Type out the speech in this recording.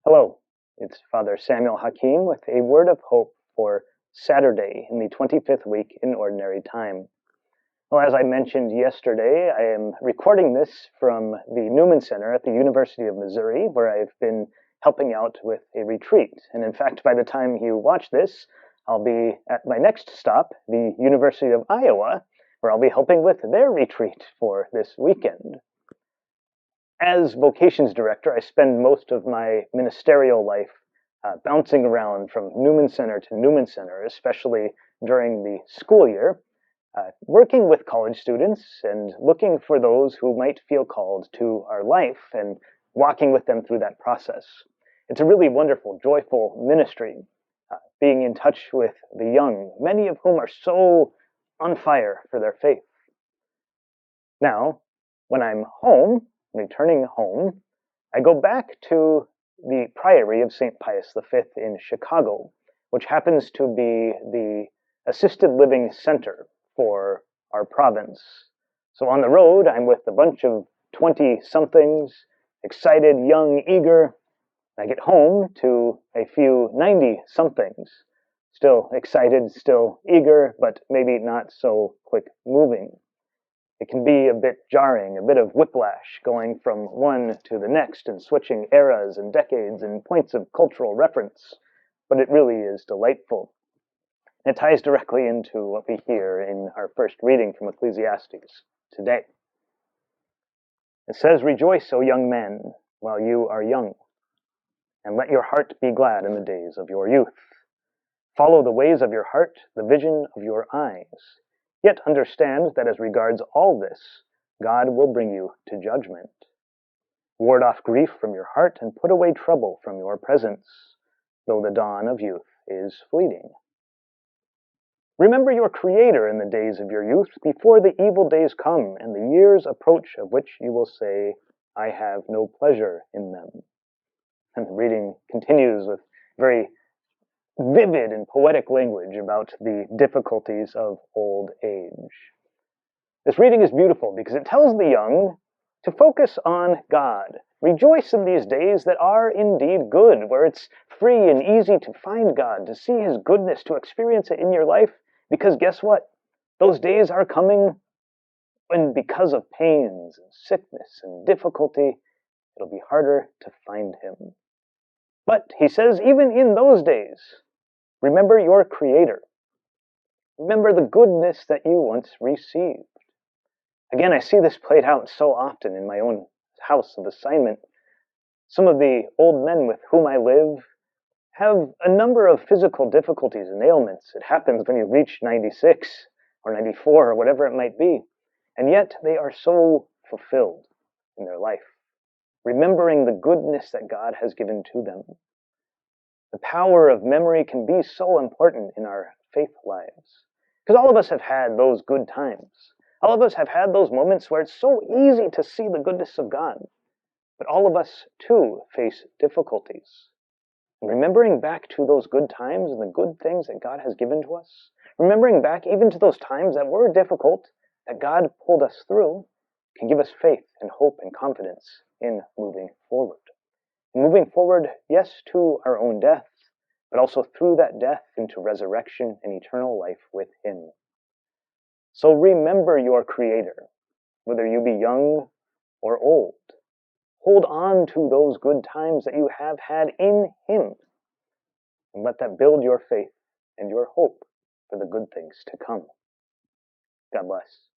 Hello, it's Father Samuel Hakeem with a word of hope for Saturday in the 25th week in Ordinary Time. Well, as I mentioned yesterday, I am recording this from the Newman Center at the University of Missouri, where I've been helping out with a retreat. And in fact, by the time you watch this, I'll be at my next stop, the University of Iowa, where I'll be helping with their retreat for this weekend. As vocations director, I spend most of my ministerial life bouncing around from Newman Center to Newman Center, especially during the school year, working with college students and looking for those who might feel called to our life and walking with them through that process. It's a really wonderful, joyful ministry, being in touch with the young, many of whom are so on fire for their faith. Now, when I'm home, returning home, I go back to the Priory of St. Pius V in Chicago, which happens to be the assisted living center for our province. So on the road, I'm with a bunch of 20-somethings, excited, young, eager. I get home to a few 90-somethings, still excited, still eager, but maybe not so quick-moving. It can be a bit jarring, a bit of whiplash, going from one to the next and switching eras and decades and points of cultural reference, but it really is delightful. It ties directly into what we hear in our first reading from Ecclesiastes today. It says, "Rejoice, O young men, while you are young, and let your heart be glad in the days of your youth. Follow the ways of your heart, the vision of your eyes. Yet understand that as regards all this, God will bring you to judgment. Ward off grief from your heart and put away trouble from your presence, though the dawn of youth is fleeting. Remember your Creator in the days of your youth, before the evil days come and the years approach of which you will say, 'I have no pleasure in them.'" And the reading continues with very vivid and poetic language about the difficulties of old age. This reading is beautiful because it tells the young to focus on God. Rejoice in these days that are indeed good, where it's free and easy to find God, to see His goodness, to experience it in your life, because guess what? Those days are coming when, because of pains and sickness and difficulty, it'll be harder to find Him. But he says, even in those days, remember your Creator. Remember the goodness that you once received. Again, I see this played out so often in my own house of assignment. Some of the old men with whom I live have a number of physical difficulties and ailments. It happens when you reach 96 or 94 or whatever it might be. And yet they are so fulfilled in their life, remembering the goodness that God has given to them. The power of memory can be so important in our faith lives. Because all of us have had those good times. All of us have had those moments where it's so easy to see the goodness of God. But all of us, too, face difficulties. And remembering back to those good times and the good things that God has given to us, remembering back even to those times that were difficult, that God pulled us through, can give us faith and hope and confidence in moving forward. Moving forward, yes, to our own death, but also through that death into resurrection and eternal life with Him. So remember your Creator, whether you be young or old. Hold on to those good times that you have had in Him, and let that build your faith and your hope for the good things to come. God bless.